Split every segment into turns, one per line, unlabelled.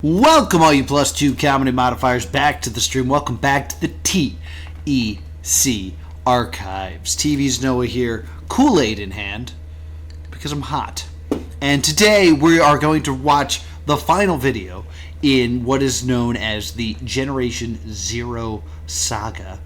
Welcome all you plus two comedy modifiers back to the stream. Welcome back to the T.E.C. archives. TV's Noah here, Kool-Aid in hand, because I'm hot. And today we are going to watch the final video in what is known as the Generation Zero saga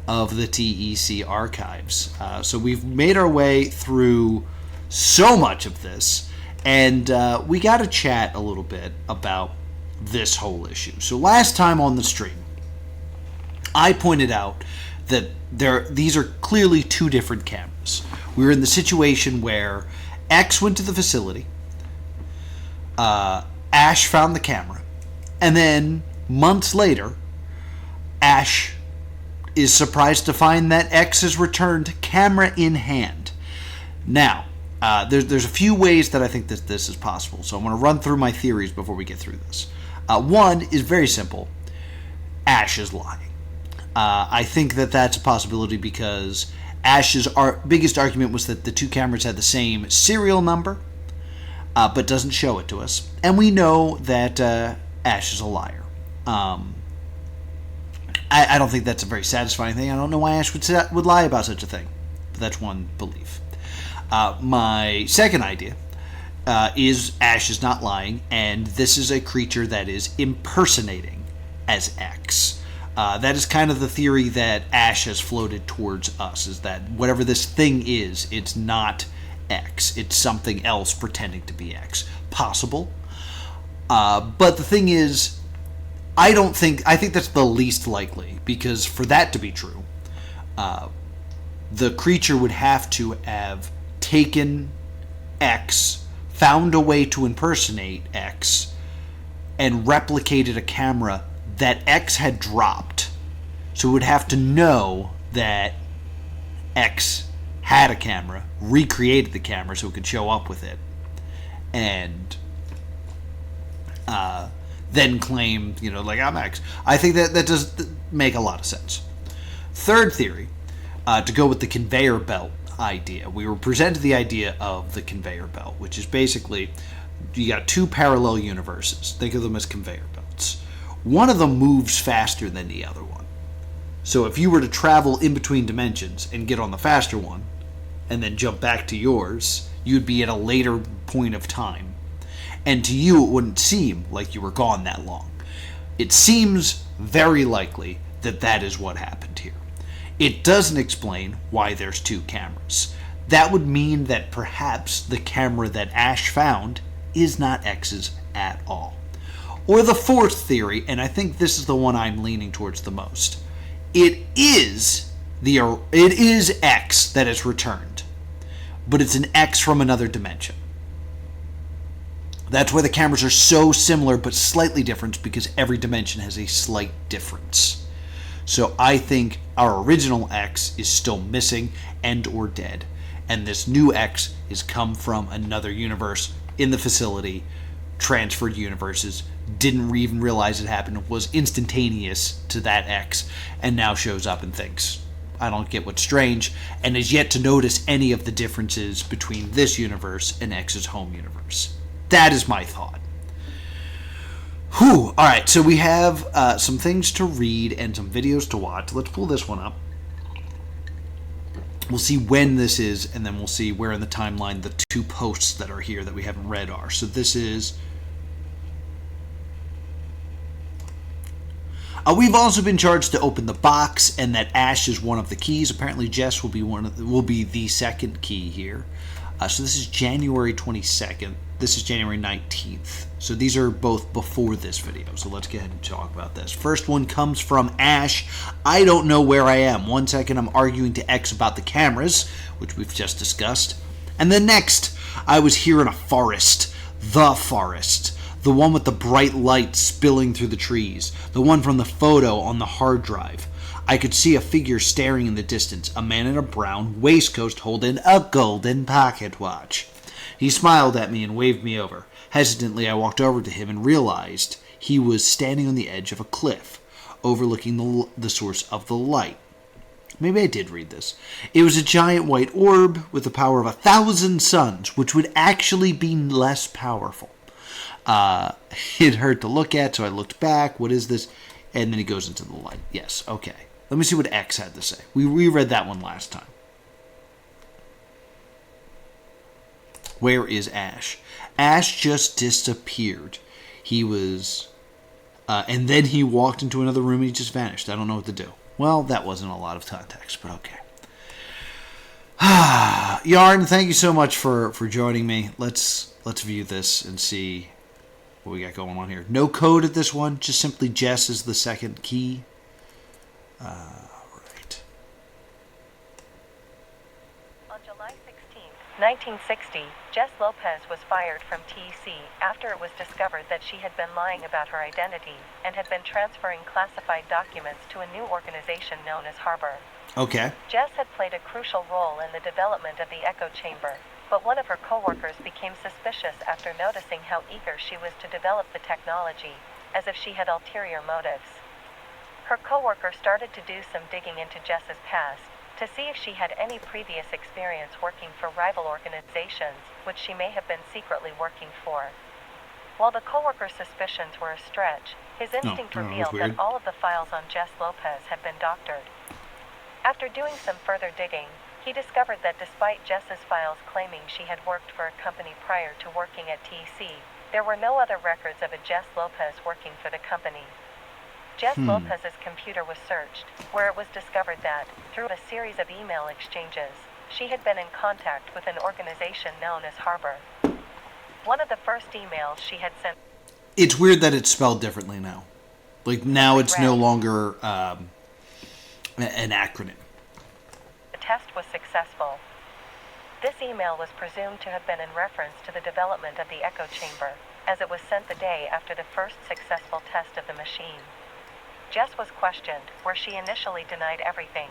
of the T.E.C. archives. So we've made our way through so much of this, and we got to chat a little bit about this whole issue. So last time on the stream, I pointed out that these are clearly two different cameras. We were in the situation where X went to the facility, Ash found the camera, and then months later, Ash is surprised to find that X has returned camera in hand. Now, there's a few ways that I think that this is possible, so I'm going to run through my theories before we get through this. One is very simple. Ash is lying. I think that that's a possibility because Ash's biggest argument was that the two cameras had the same serial number, but doesn't show it to us. And we know that Ash is a liar. I don't think that's a very satisfying thing. I don't know why Ash would lie about such a thing. But that's one belief. My second idea is Ash is not lying, and this is a creature that is impersonating as X. That is kind of the theory that Ash has floated towards us, is that whatever this thing is, it's not X. It's something else pretending to be X. Possible. But the thing is, I think that's the least likely, because for that to be true, the creature would have to have taken X, found a way to impersonate X, and replicated a camera that X had dropped. So it would have to know that X had a camera, recreated the camera so it could show up with it, and then claim, I'm X. I think that does make a lot of sense. Third theory, to go with the conveyor belt idea. We were presented the idea of the conveyor belt, which is basically you got two parallel universes. Think of them as conveyor belts. One of them moves faster than the other one. So if you were to travel in between dimensions and get on the faster one and then jump back to yours, you'd be at a later point of time. And to you, it wouldn't seem like you were gone that long. It seems very likely that that is what happened here. It doesn't explain why there's two cameras. That would mean that perhaps the camera that Ash found is not X's at all. Or the fourth theory, and I think this is the one I'm leaning towards the most. It is X that is returned, but it's an X from another dimension. That's why the cameras are so similar but slightly different, because every dimension has a slight difference. So I think our original X is still missing and or dead. And this new X has come from another universe in the facility, transferred universes, didn't even realize it happened, was instantaneous to that X, and now shows up and thinks, I don't get what's strange, and is yet to notice any of the differences between this universe and X's home universe. That is my thought. Whew. All right, so we have some things to read and some videos to watch. Let's pull this one up. We'll see when this is, and then we'll see where in the timeline the two posts that are here that we haven't read are. So this is... we've also been charged to open the box, and that Ash is one of the keys. Apparently Jess will be the second key here. So this is January 22nd. This is January 19th. So these are both before this video. So let's get ahead and talk about this. First one comes from Ash. I don't know where I am. 1 second, I'm arguing to X about the cameras, which we've just discussed. And then next, I was here in a forest. The forest. The one with the bright light spilling through the trees. The one from the photo on the hard drive. I could see a figure staring in the distance. A man in a brown waistcoat holding a golden pocket watch. He smiled at me and waved me over. Hesitantly, I walked over to him and realized he was standing on the edge of a cliff, overlooking the source of the light. Maybe I did read this. It was a giant white orb with the power of 1,000 suns, which would actually be less powerful. It hurt to look at, so I looked back. What is this? And then he goes into the light. Yes, okay. Let me see what X had to say. We reread that one last time. Where is Ash? Ash just disappeared. He was... and then he walked into another room and he just vanished. I don't know what to do. Well, that wasn't a lot of context, but okay. Yarn, thank you so much for joining me. Let's view this and see what we got going on here. No code at this one, just simply Jess is the second key. Right.
On July 16, 1960, Jess Lopez was fired from T.E.C. after it was discovered that she had been lying about her identity and had been transferring classified documents to a new organization known as Harbor.
Okay.
Jess had played a crucial role in the development of the echo chamber, but one of her coworkers became suspicious after noticing how eager she was to develop the technology, as if she had ulterior motives. Her coworker started to do some digging into Jess's past to see if she had any previous experience working for rival organizations, which she may have been secretly working for. While the coworker's suspicions were a stretch, his instinct revealed that all of the files on Jess Lopez had been doctored. After doing some further digging, he discovered that despite Jess's files claiming she had worked for a company prior to working at T.E.C., there were no other records of a Jess Lopez working for the company. Jess Lopez's computer was searched, where it was discovered that, through a series of email exchanges, she had been in contact with an organization known as Harbor. One of the first emails she had sent...
It's weird that it's spelled differently now. Like, now it's no longer an acronym.
The test was successful. This email was presumed to have been in reference to the development of the echo chamber, as it was sent the day after the first successful test of the machine. Jess was questioned, where she initially denied everything.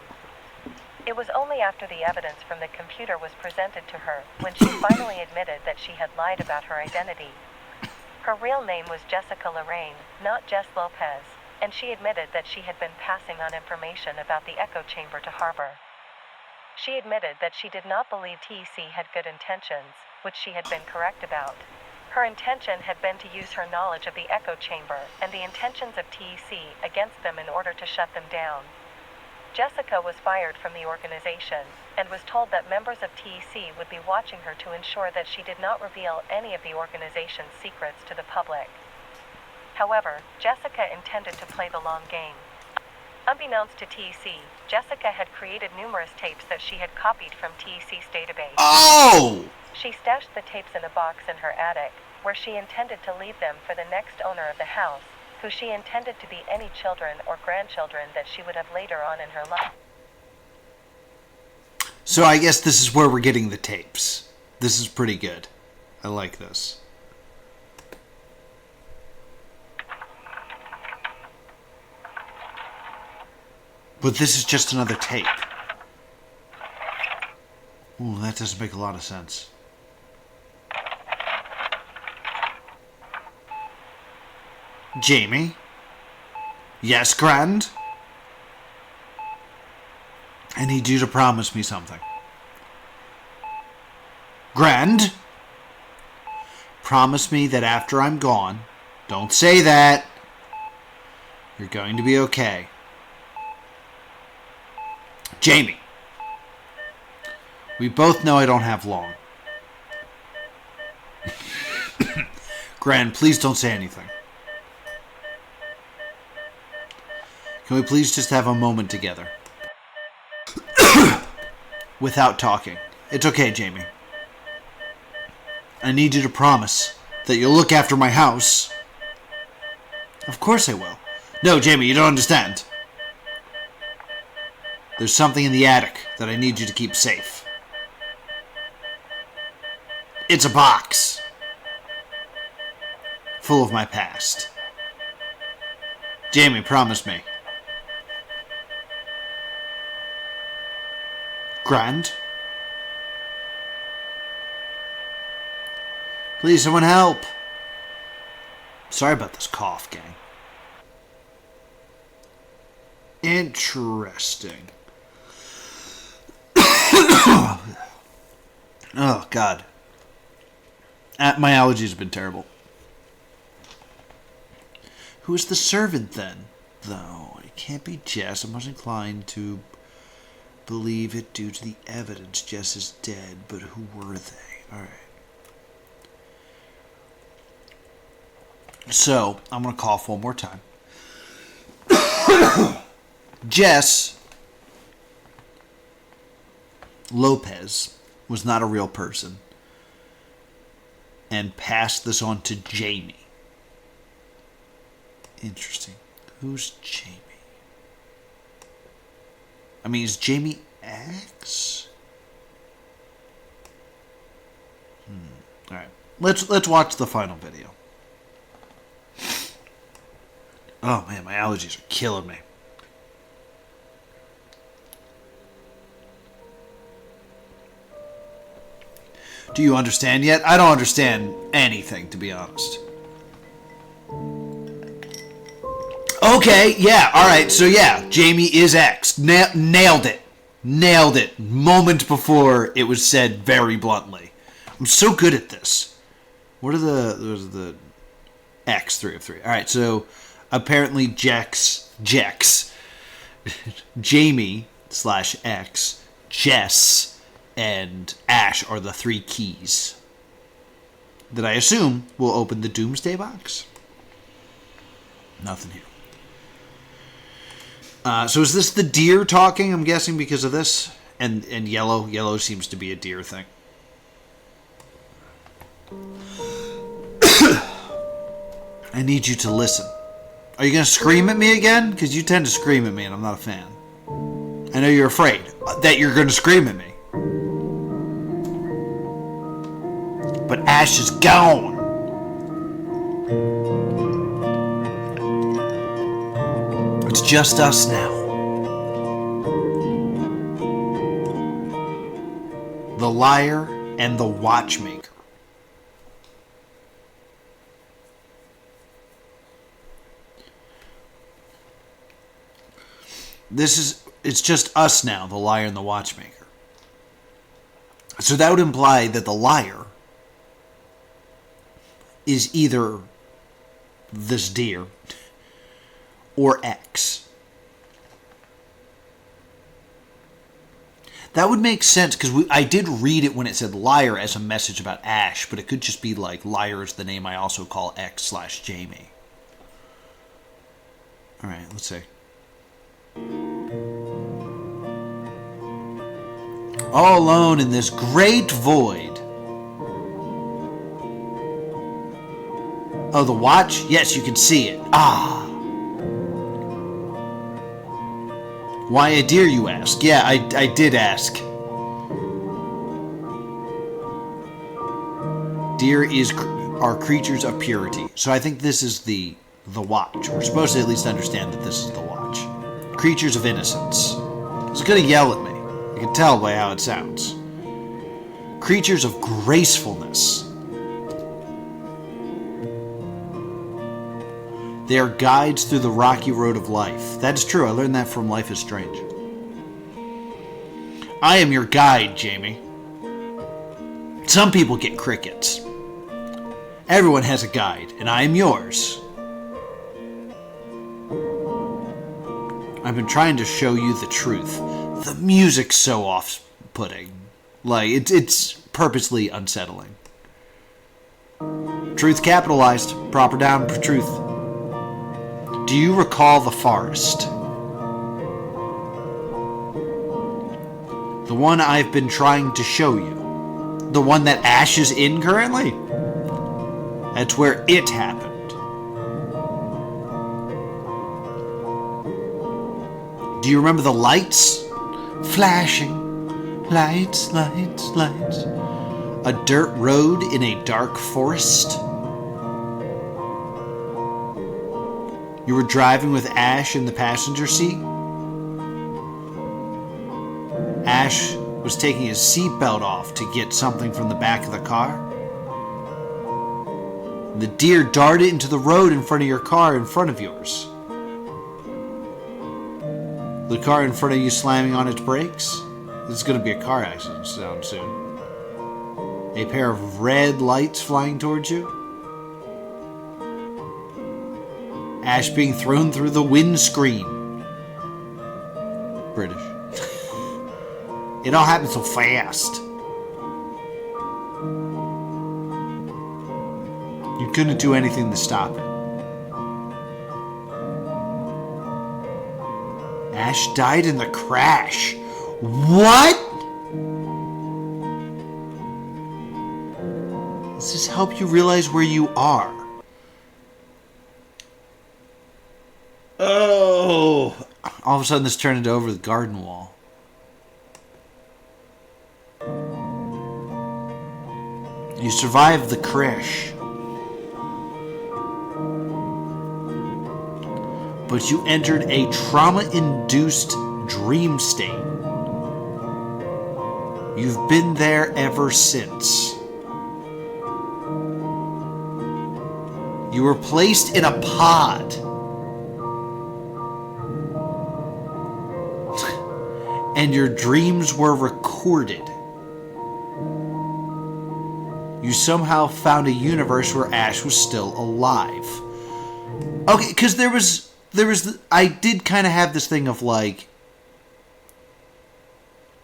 It was only after the evidence from the computer was presented to her when she finally admitted that she had lied about her identity. Her real name was Jessica Lorraine, not Jess Lopez, and she admitted that she had been passing on information about the echo chamber to Harbor. She admitted that she did not believe T.E.C. had good intentions, which she had been correct about. Her intention had been to use her knowledge of the echo chamber and the intentions of T.E.C. against them in order to shut them down. Jessica was fired from the organization and was told that members of T.E.C. would be watching her to ensure that she did not reveal any of the organization's secrets to the public. However, Jessica intended to play the long game. Unbeknownst to T.E.C., Jessica had created numerous tapes that she had copied from T.E.C.'s database.
Oh!
She stashed the tapes in a box in her attic, where she intended to leave them for the next owner of the house, who she intended to be any children or grandchildren that she would have later on in her life.
So I guess this is where we're getting the tapes. This is pretty good. I like this. But this is just another tape. Ooh, that doesn't make a lot of sense. Jamie? Yes, Grand? I need you to promise me something. Grand? Promise me that after I'm gone, don't say that, you're going to be okay. Jamie. We both know I don't have long. Gran, please don't say anything. Can we please just have a moment together? Without talking. It's okay, Jamie. I need you to promise that you'll look after my house. Of course I will. No, Jamie, you don't understand. There's something in the attic that I need you to keep safe. It's a box full of my past. Jamie, promise me. Grand? Please, someone help. Sorry about this cough, gang. Interesting. Oh, God. My allergies have been terrible. Who is the servant then? Though it can't be Jess. I'm most inclined to believe it due to the evidence. Jess is dead, but who were they? All right. So I'm going to cough one more time. Jess Lopez was not a real person and passed this on to Jamie. Interesting. Who's Jamie? I mean, is Jamie X? All right. Let's watch the final video. Oh man, my allergies are killing me. Do you understand yet? I don't understand anything, to be honest. Okay, yeah, alright, so yeah, Jamie is X. Nailed it. Nailed it. Moment before it was said very bluntly. I'm so good at this. What are the X, 3 of 3. Alright, so apparently Jex, Jamie / X, Jess, and Ash are the 3 keys that I assume will open the Doomsday Box. Nothing here. So is this the deer talking, I'm guessing, because of this? And yellow? Yellow seems to be a deer thing. I need you to listen. Are you going to scream at me again? Because you tend to scream at me and I'm not a fan. I know you're afraid that you're going to scream at me. But Ash is gone. It's just us now. The liar and the watchmaker. It's just us now, the liar and the watchmaker. So that would imply that the liar is either this deer or X. That would make sense, because I did read it when it said liar as a message about Ash, but it could just be like liar is the name I also call X / Jamie. Alright, let's see. All alone in this great void. Oh, the watch? Yes, you can see it. Ah. Why a deer, you ask? Yeah, I did ask. Deer are creatures of purity. So I think this is the watch. We're supposed to at least understand that this is the watch. Creatures of innocence. It's gonna yell at me. You can tell by how it sounds. Creatures of gracefulness. They are guides through the rocky road of life. That is true. I learned that from Life is Strange. I am your guide, Jamie. Some people get crickets. Everyone has a guide, and I am yours. I've been trying to show you the truth. The music's so off-putting. Like, it's purposely unsettling. Truth capitalized. Proper noun for truth. Do you recall the forest? The one I've been trying to show you. The one that Ash is in currently? That's where it happened. Do you remember the lights? Flashing. Lights, lights, lights. A dirt road in a dark forest? You were driving with Ash in the passenger seat? Ash was taking his seatbelt off to get something from the back of the car. The deer darted into the road in front of your car in front of yours. The car in front of you slamming on its brakes? This is going to be a car accident soon. A pair of red lights flying towards you? Ash being thrown through the windscreen. British. It all happened so fast. You couldn't do anything to stop it. Ash died in the crash. What? Does this help you realize where you are? Oh! All of a sudden this turned into over the garden wall. You survived the crash. But you entered a trauma-induced dream state. You've been there ever since. You were placed in a pod. And your dreams were recorded. You somehow found a universe where Ash was still alive. Okay, because I did kind of have this thing of like,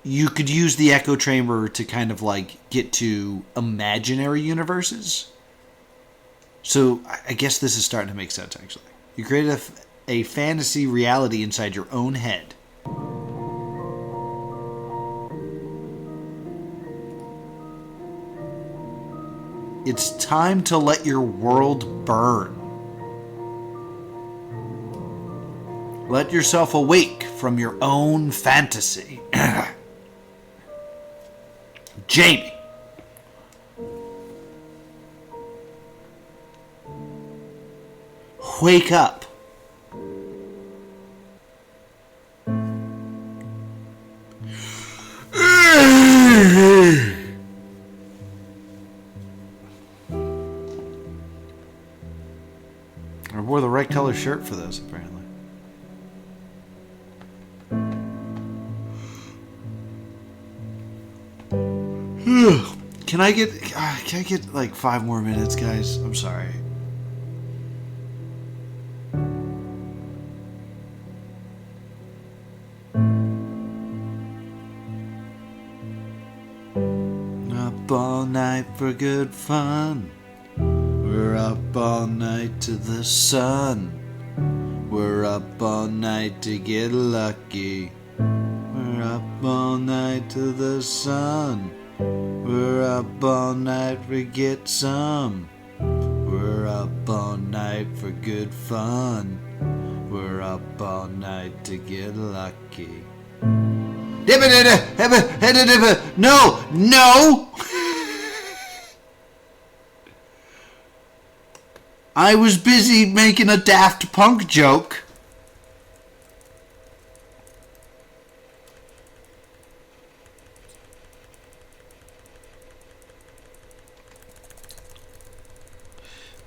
you could use the echo chamber to kind of like get to imaginary universes. So I guess this is starting to make sense, actually. You created a fantasy reality inside your own head. It's time to let your world burn. Let yourself awake from your own fantasy. Jamie. Wake up. I wore the right color shirt for this, apparently. Can I get like 5 more minutes, guys? I'm sorry. Up all night for good fun. We're up all night to the sun. We're up all night to get lucky. We're up all night to the sun. We're up all night for get some. We're up all night for good fun. We're up all night to get lucky. No! No! I was busy making a Daft Punk joke.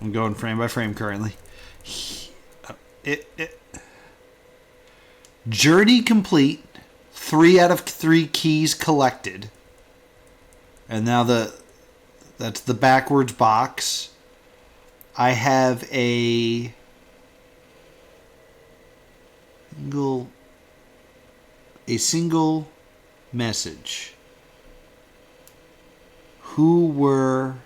I'm going frame by frame currently. Journey complete. 3 out of 3 keys collected. And now that's the backwards box. I have a single message. Who were...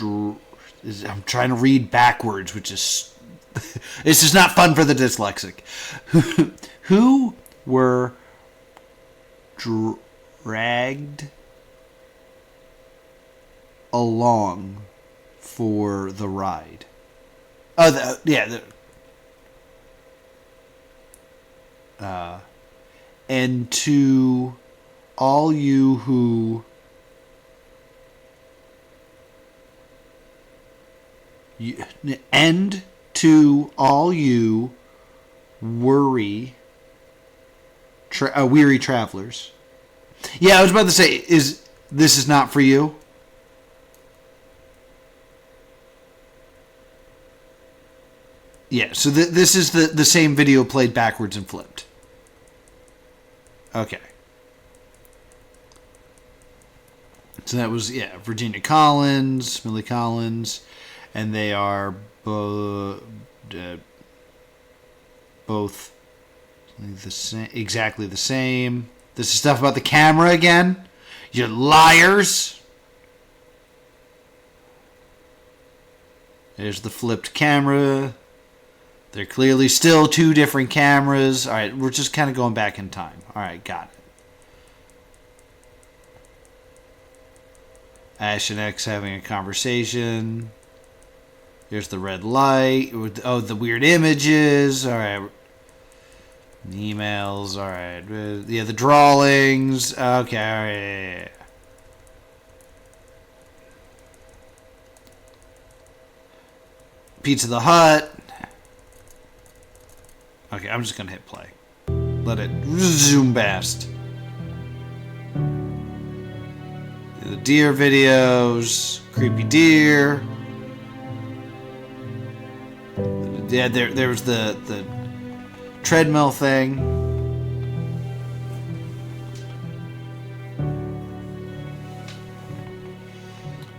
I'm trying to read backwards, which is... This is not fun for the dyslexic. Who were dragged along for the ride? And to all you who and to all you weary travelers. Yeah, I was about to say, this is not for you? Yeah, so this is the same video played backwards and flipped. Okay. So that was, Virginia Collins, Millie Collins, and they are both exactly the same. This is stuff about the camera again. You liars. There's the flipped camera. They're clearly still two different cameras. All right, we're just kind of going back in time. All right, got it. Ash and X having a conversation. There's the red light. Oh, the weird images. All right. Emails. All right. Yeah, the drawings. Okay, all right. Yeah. Pizza the Hut. Okay, I'm just going to hit play. Let it zoom past. The deer videos. Creepy deer. Yeah, there was the treadmill thing.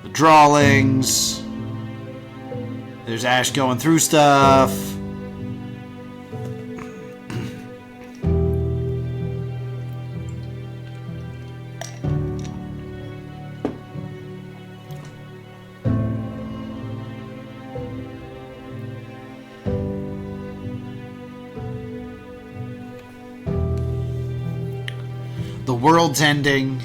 The drawings. There's Ash going through stuff. The world's ending.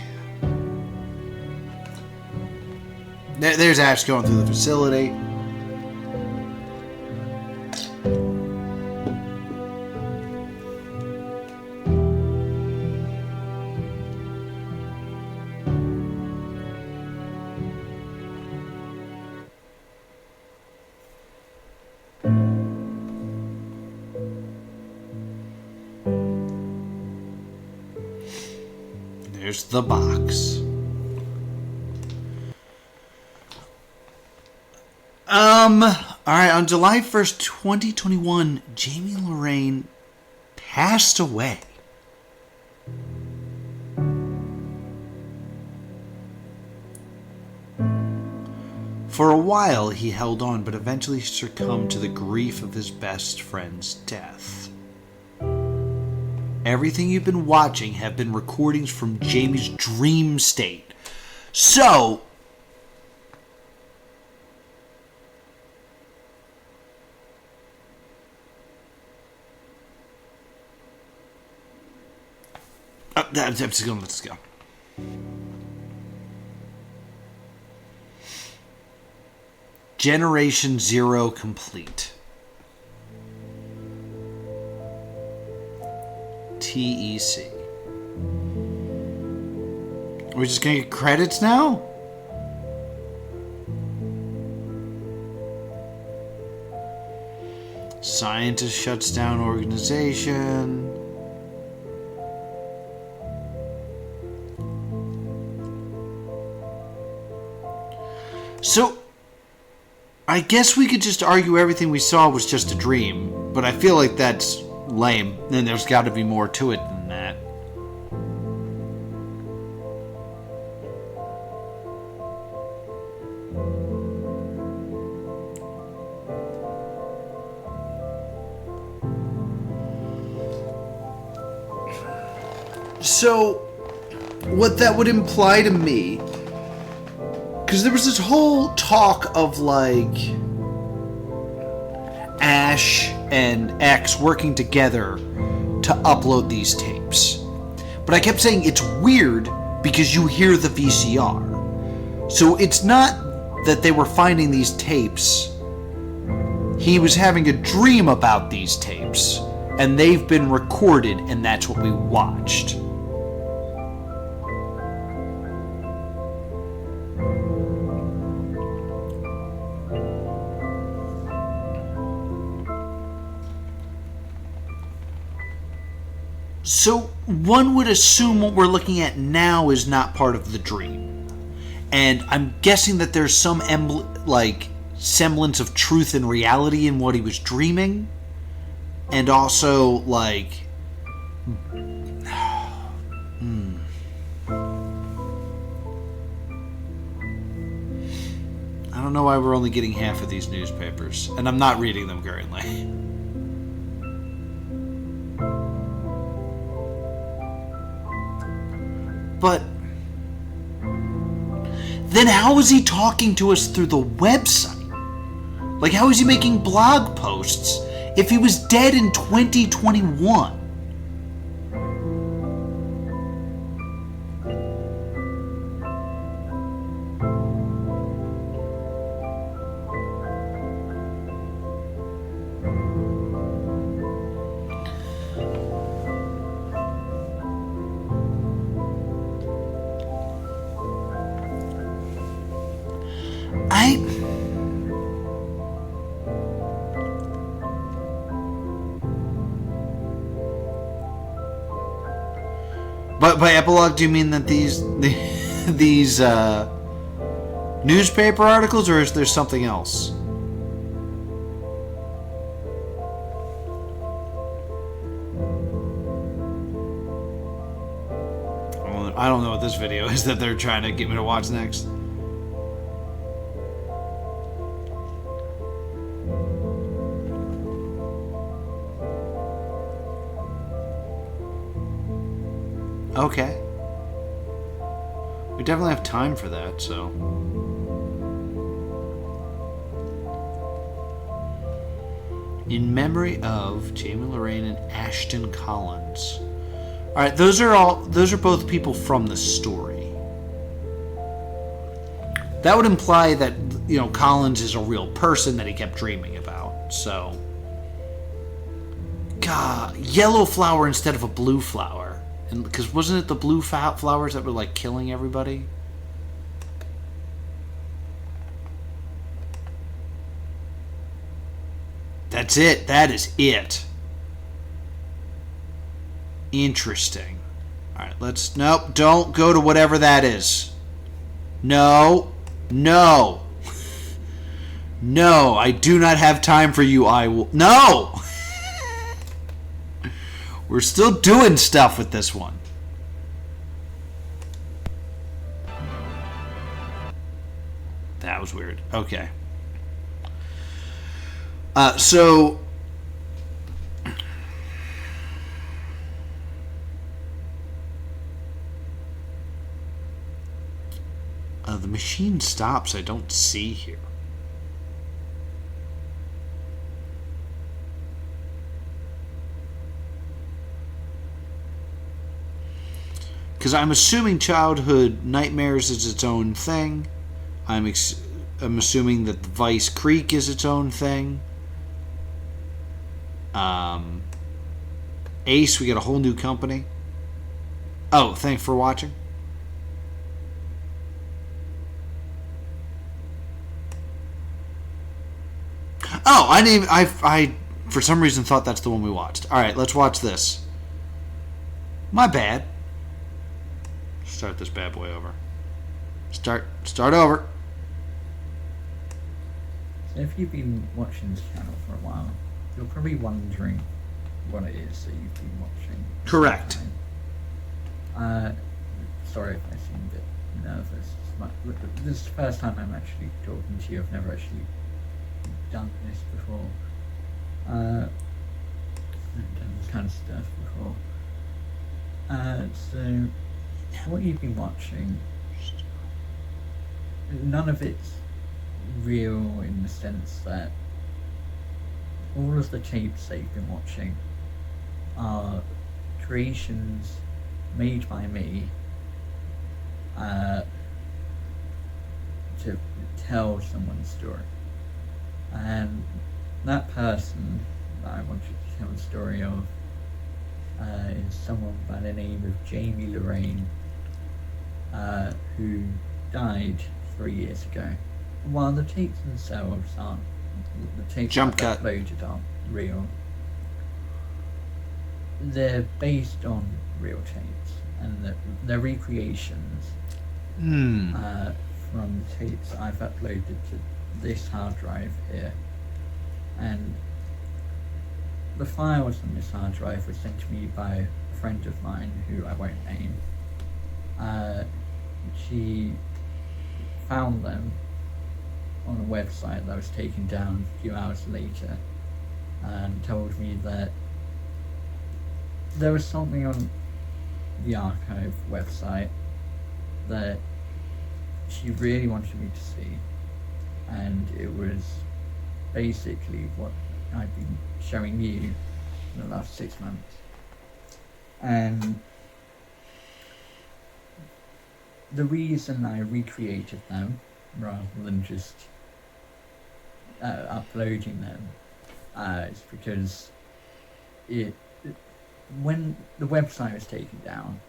There's Ash going through the facility. There's the box. Alright, on July 1st, 2021, Jamie Lorraine passed away. For a while, he held on, but eventually succumbed to the grief of his best friend's death. Everything you've been watching have been recordings from Jamie's dream state. So, let's go. Generation Zero complete. T.E.C. We're just gonna get credits now? Scientist shuts down organization. So, I guess we could just argue everything we saw was just a dream, but I feel like that's lame, and there's got to be more to it than that. So, what that would imply to me, because there was this whole talk of like Ash and X working together to upload these tapes. But I kept saying it's weird because you hear the VCR. So it's not that they were finding these tapes. He was having a dream about these tapes, and they've been recorded, and that's what we watched. So one would assume what we're looking at now is not part of the dream. And I'm guessing that there's some semblance of truth and reality in what he was dreaming. And also, like... I don't don't know why we're only getting half of these newspapers, and I'm not reading them currently. But then how is he talking to us through the website? Like, how is he making blog posts if he was dead in 2021? But by epilogue, do you mean that these newspaper articles, or is there something else? I don't know what this video is that they're trying to get me to watch next. Okay. We definitely have time for that, so. In memory of Jamie Lorraine and Ashton Collins. Alright, those are both people from the story. That would imply that, you know, Collins is a real person that he kept dreaming about, so. God, yellow flower instead of a blue flower. And because wasn't it the blue flowers that were like killing everybody? That's it. That is it. Interesting. All right, let's. Nope. Don't go to whatever that is. No. No. No. I do not have time for you. I will. No. We're still doing stuff with this one. That was weird. Okay. So... the machine stops. I don't see here. Because I'm assuming childhood nightmares is its own thing. I'm assuming that Vice Creek is its own thing. Ace, we got a whole new company. Oh, thanks for watching. Oh, I for some reason thought that's the one we watched. All right, let's watch this. My bad. Start this bad boy over. Start over.
So if you've been watching this channel for a while, you're probably wondering what it is that you've been watching.
Correct.
Sorry if I seem a bit nervous. This is the first time I'm actually talking to you. I've never actually done this before. I've done this kind of stuff before. So what you've been watching, none of it's real in the sense that all of the tapes that you've been watching are creations made by me to tell someone's story. And that person that I want you to tell the story of is someone by the name of Jamie Lorraine, who died 3 years ago. While the tapes themselves aren't, the tapes uploaded aren't real, they're based on real tapes, and they're recreations from tapes I've uploaded to this hard drive here. And the files on this hard drive were sent to me by a friend of mine who I won't name. She found them on a website that was taken down a few hours later and told me that there was something on the archive website that she really wanted me to see, and it was basically what I've been showing you in the last 6 months. And the reason I recreated them rather than just uploading them is because when the website was taken down,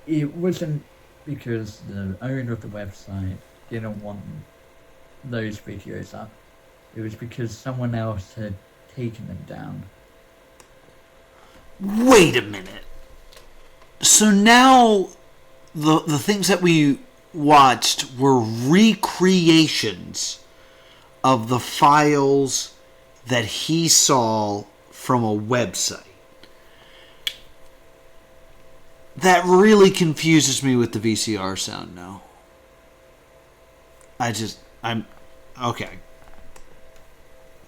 it wasn't because the owner of the website didn't want those videos up. It was because someone else had taken them down.
Wait a minute. So now the things that we watched were recreations of the files that he saw from a website. That really confuses me with the VCR sound now. I'm okay.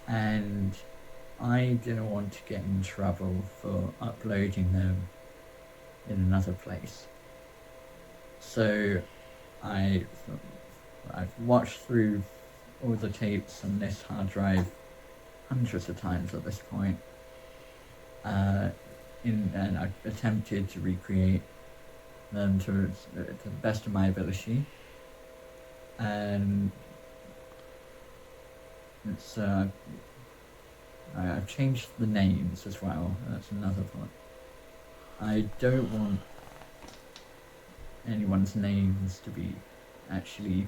And I didn't want to get in trouble for uploading them in another place. So I've watched through all the tapes on this hard drive hundreds of times at this point. And I've attempted to recreate them to the best of my ability. And it's I've changed the names as well. That's another point. I don't want anyone's names to be actually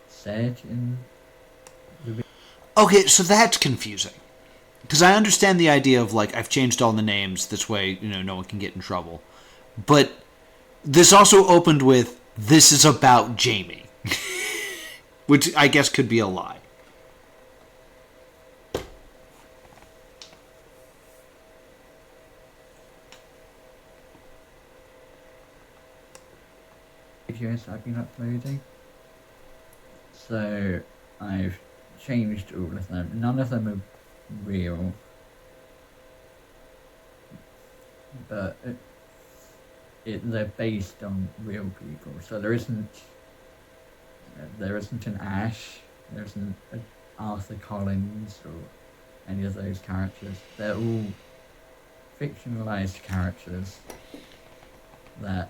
said in the video.
Okay, so that's confusing. Because I understand the idea of, like, I've changed all the names, this way, no one can get in trouble. But this also opened with, this is about Jamie. Which I guess could be a lie.
Videos I've been uploading. So I've changed all of them. None of them are real, but they're based on real people. So there isn't an Ash, there isn't an Arthur Collins or any of those characters. They're all fictionalized characters that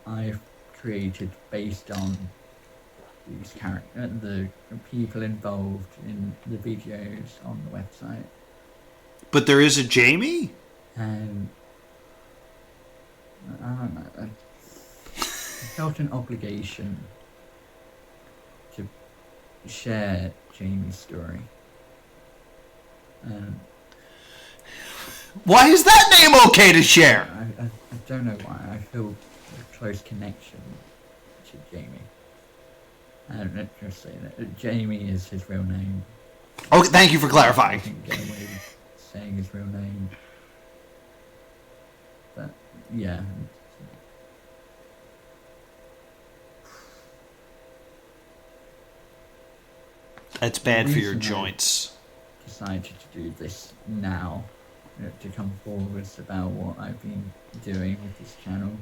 I've created based on these the people involved in the videos on the website.
But there is a Jamie?
And I don't know. I felt an obligation to share Jamie's story.
Why is that name okay to share?
I don't know why. I feel a close connection to Jamie. And let's just say that Jamie is his real name.
Okay, thank you for
I
clarifying.
can get away with saying his real name. But, yeah.
That's bad for your
reason I
joints.
Decided to do this now, to come forwards about what I've been doing with this channel.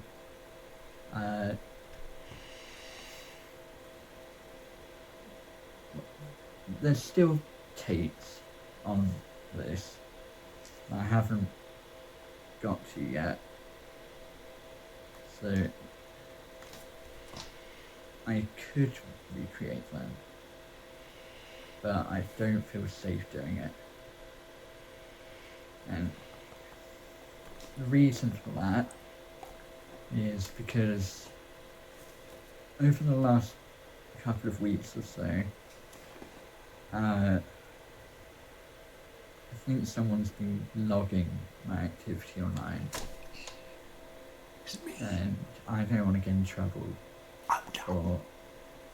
There's still tapes on this I haven't got to yet, so I could recreate them, but I don't feel safe doing it. And the reason for that is because over the last couple of weeks or so, I think someone's been logging my activity online, and I don't want to get in trouble for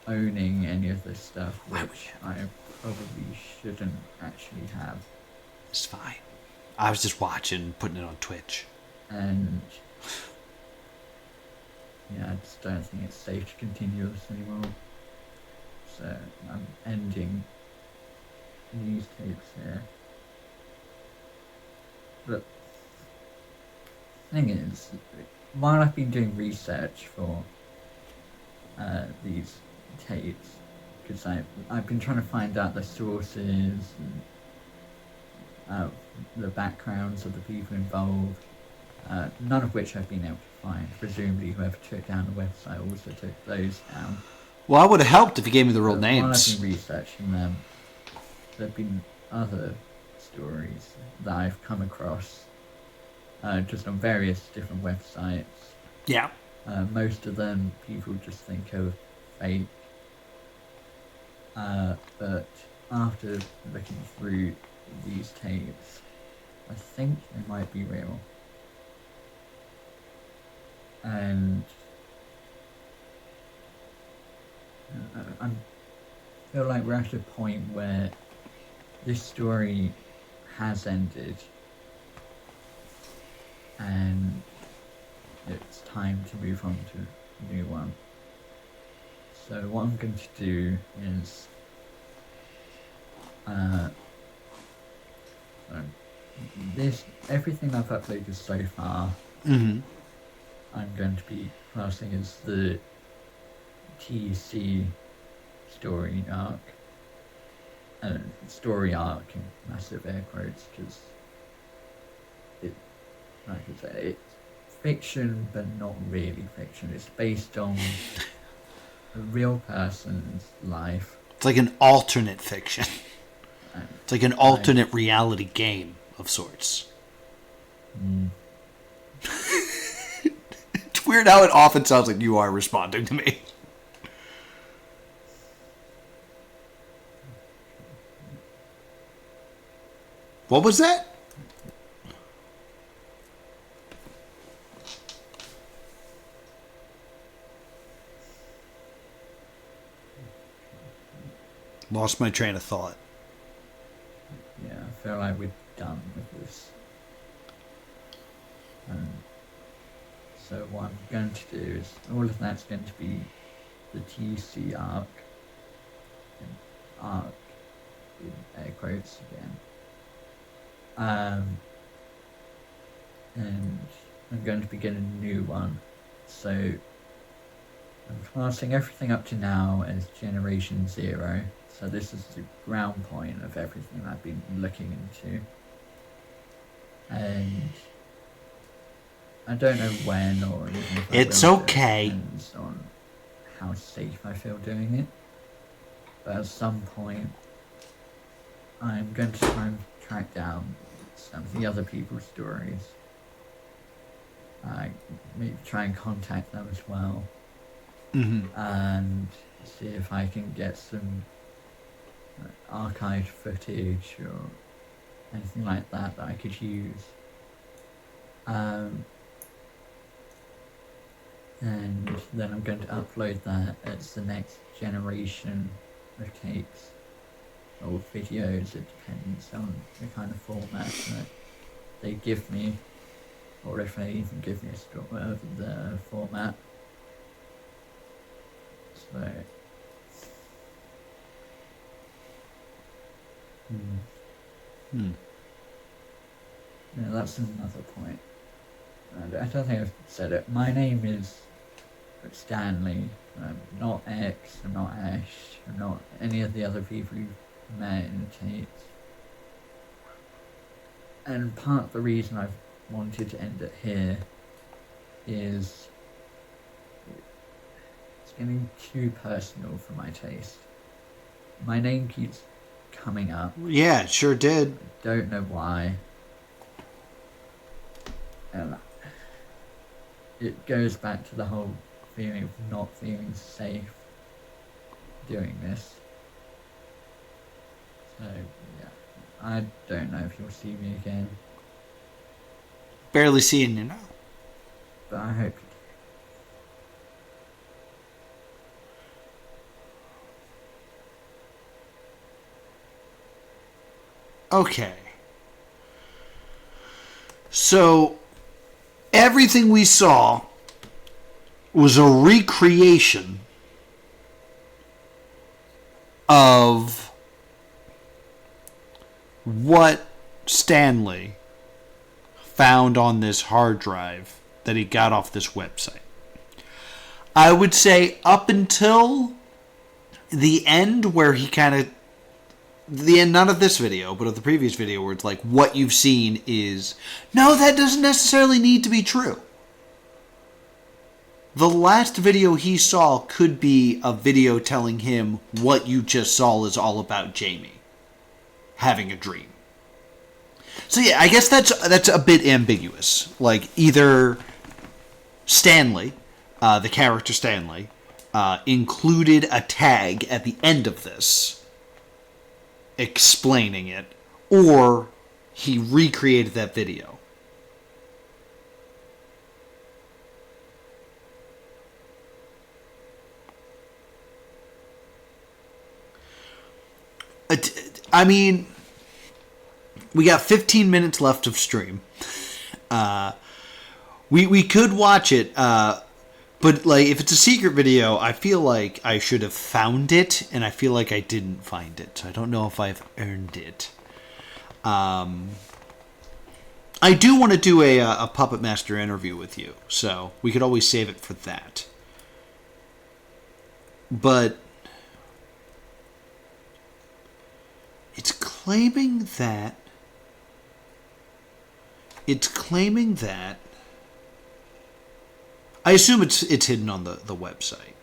owning any of this stuff, which I probably shouldn't actually have.
It's fine. I was just watching, putting it on Twitch.
And yeah, I just don't think it's safe to continue this anymore. so I'm ending these tapes here. But the thing is, while I've been doing research for these tapes, because I've been trying to find out the sources and the backgrounds of the people involved, none of which I've been able to find. Presumably whoever took down the website also took those down.
Well, I would have helped if you gave me the real names.
While I've been researching them, there have been other stories that I've come across just on various different websites.
Yeah.
Most of them people just think are fake. But after looking through these tapes, I think they might be real. And I feel like we're at a point where this story has ended and it's time to move on to a new one. So what I'm going to do is everything I've uploaded so far, I'm going to be classing as the T.E.C. story arc. Story arc in massive air quotes, because like I said, it's fiction, but not really fiction. It's based on a real person's life.
It's like an alternate fiction. It's like an alternate reality game of sorts. It's weird how it often sounds like you are responding to me. What was that? Lost my train of thought.
Yeah, I feel like we're done with this. So what I'm going to do is, all of that's going to be the T.E.C. arc. And arc in air quotes again. And I'm going to begin a new one. So I'm classing everything up to now as Generation 0. So this is the ground point of everything I've been looking into. And I don't know when or even if
It's
I will.
okay.
It depends on how safe I feel doing it. But at some point, I'm going to try and track down some of the other people's stories. Maybe try and contact them as well. And see if I can get some archived footage or anything like that I could use. And then I'm going to upload that as the next generation of tapes or videos. It depends on the kind of format that they give me, or if they even give me the format. So yeah, that's another point. And I don't think I've said it. My name is Stanley. I'm not X, I'm not Ash, I'm not any of the other people you've met in the tapes. And part of the reason I've wanted to end it here is it's getting too personal for my taste. My name keeps coming up.
Yeah, it sure did.
Don't know why. And it goes back to the whole feeling of not feeling safe doing this. So, yeah. I don't know if you'll see me again,
Barely seeing you now.
but I hope you
Okay. So, everything we saw was a recreation of what Stanley found on this hard drive that he got off this website. I would say up until the end where he kind of, the end, not of this video, but of the previous video where it's like, what you've seen is, no, that doesn't necessarily need to be true. The last video he saw could be a video telling him what you just saw is all about Jamie having a dream. So yeah, I guess that's a bit ambiguous. Like, either Stanley, the character Stanley, included a tag at the end of this explaining it, or he recreated that video. I mean, we got 15 minutes left of stream. We could watch it, but like, if it's a secret video, I feel like I should have found it, and I feel like I didn't find it. So I don't know if I've earned it. I do want to do a Puppet Master interview with you, so we could always save it for that. But it's claiming that I assume it's hidden on the website.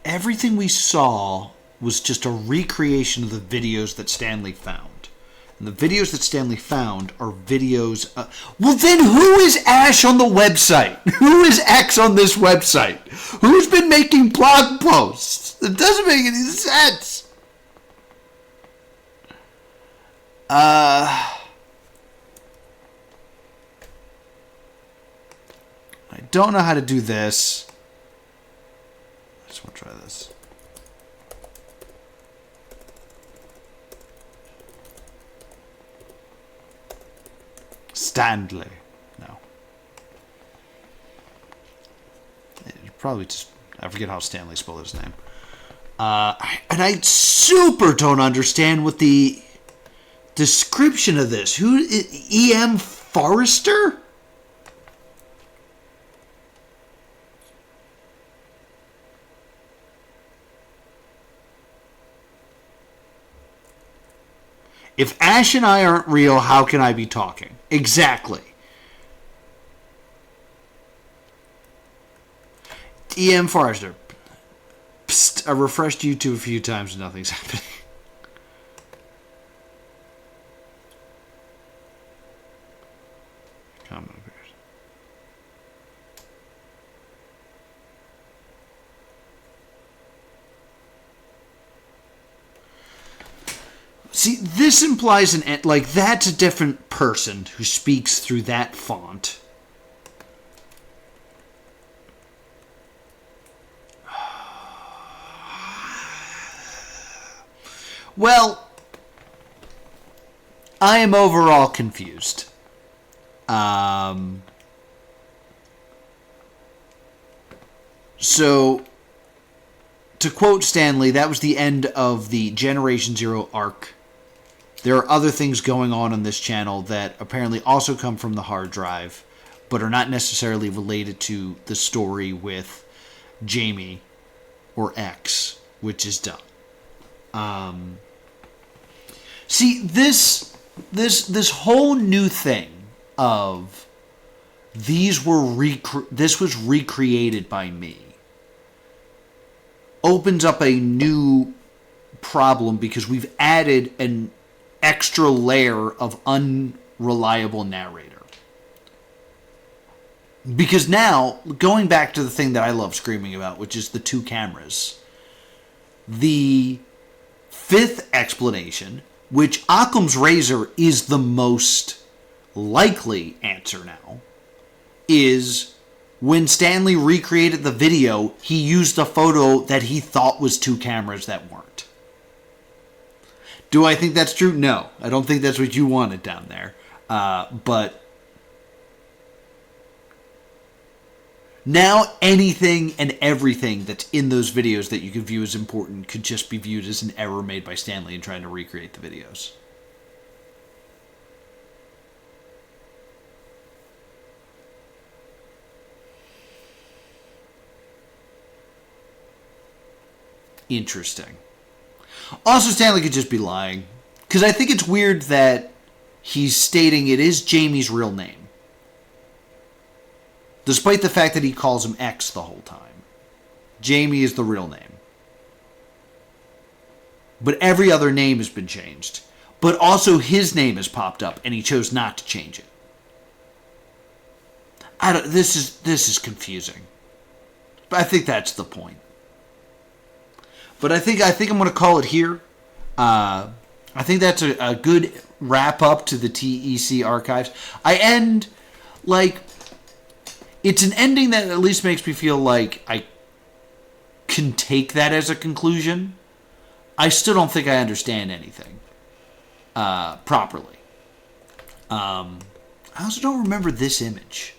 Everything we saw was just a recreation of the videos that Stanley found. And the videos that Stanley found are videos... well, then who is Ash on the website? Who is X on this website? Who's been making blog posts? It doesn't make any sense. I don't know how to do this. I just want to try this. Stanley. No. Probably just... I forget how Stanley spelled his name. And I super don't understand what the description of this. Who... E.M. Forrester? If Ash and I aren't real, how can I be talking? Exactly. E.M. Forrester. Psst, I refreshed YouTube a few times and nothing's happening. Comment appears. See, this implies like, that's a different person who speaks through that font. Well, I am overall confused. So, to quote Stanley, that was the end of the Generation Zero arc. There are other things going on this channel that apparently also come from the hard drive, but are not necessarily related to the story with Jamie or X, which is done. See, this whole new thing of this was recreated by me opens up a new problem, because we've added an extra layer of unreliable narrator. Because now, going back to the thing that I love screaming about, which is the two cameras, the fifth explanation, which Occam's razor is the most likely answer now, is when Stanley recreated the video, he used a photo that he thought was two cameras that weren't. Do I think that's true? No. I don't think that's what you wanted down there. But now anything and everything that's in those videos that you could view as important could just be viewed as an error made by Stanley in trying to recreate the videos. Interesting. Also, Stanley could just be lying. Because I think it's weird that he's stating it is Jamie's real name. Despite the fact that he calls him X the whole time. Jamie is the real name. But every other name has been changed. But also his name has popped up and he chose not to change it. This is confusing. But I think that's the point. But I think I'm going to call it here. I think that's a good wrap up to the T.E.C. archives. I end like it's an ending that at least makes me feel like I can take that as a conclusion. I still don't think I understand anything properly. I also don't remember this image.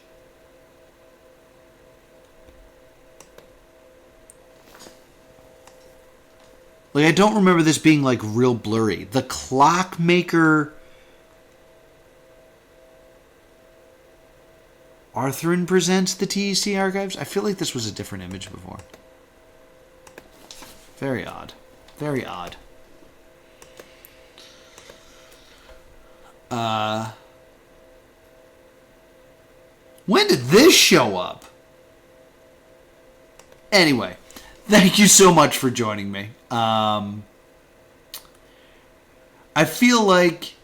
Like, I don't remember this being, like, real blurry. The Clockmaker Arthurine presents the T.E.C. archives? I feel like this was a different image before. Very odd. Very odd. When did this show up? Anyway, thank you so much for joining me. I feel like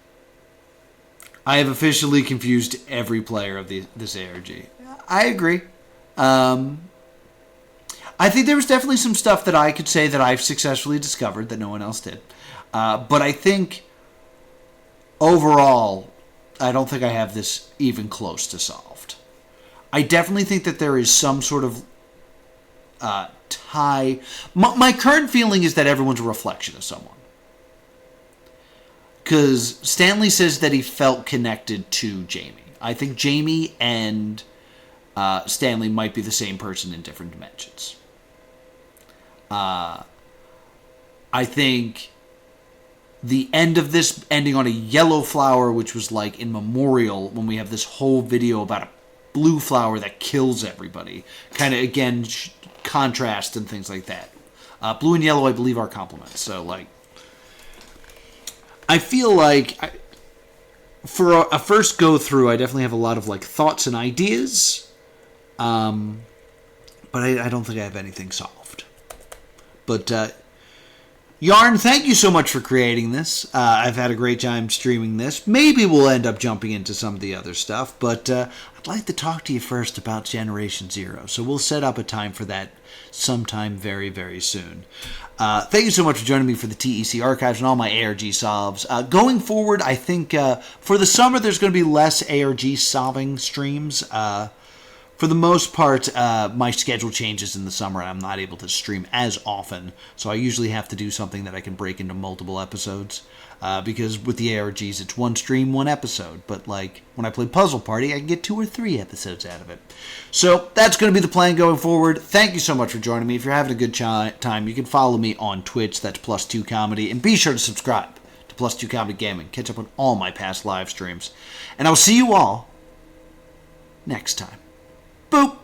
I have officially confused every player of this ARG. I agree. I think there was definitely some stuff that I could say that I've successfully discovered that no one else did. But I think overall, I don't think I have this even close to solved. I definitely think that there is some sort of tie. My current feeling is that everyone's a reflection of someone. Because Stanley says that he felt connected to Jamie. I think Jamie and Stanley might be the same person in different dimensions. I think the end of this ending on a yellow flower, which was like in memorial, when we have this whole video about a blue flower that kills everybody. Kind of, again, contrast and things like that. Blue and yellow, I believe, are complements. So, like, I feel like for a first go through, I definitely have a lot of like thoughts and ideas, but I don't think I have anything solved. But Yarn, thank you so much for creating this. I've had a great time streaming this. Maybe we'll end up jumping into some of the other stuff, but I'd like to talk to you first about Generation Zero. So we'll set up a time for that sometime very, very soon. Thank you so much for joining me for the T.E.C. archives and all my ARG solves. Going forward, I think for the summer there's going to be less ARG solving streams. For the most part, my schedule changes in the summer and I'm not able to stream as often. So I usually have to do something that I can break into multiple episodes. Because with the ARGs, it's one stream, one episode. But like when I play Puzzle Party, I can get 2 or 3 episodes out of it. So that's going to be the plan going forward. Thank you so much for joining me. If you're having a good time, you can follow me on Twitch. That's Plus2 Comedy. And be sure to subscribe to Plus2 Comedy Gaming. Catch up on all my past live streams. And I'll see you all next time. Boop!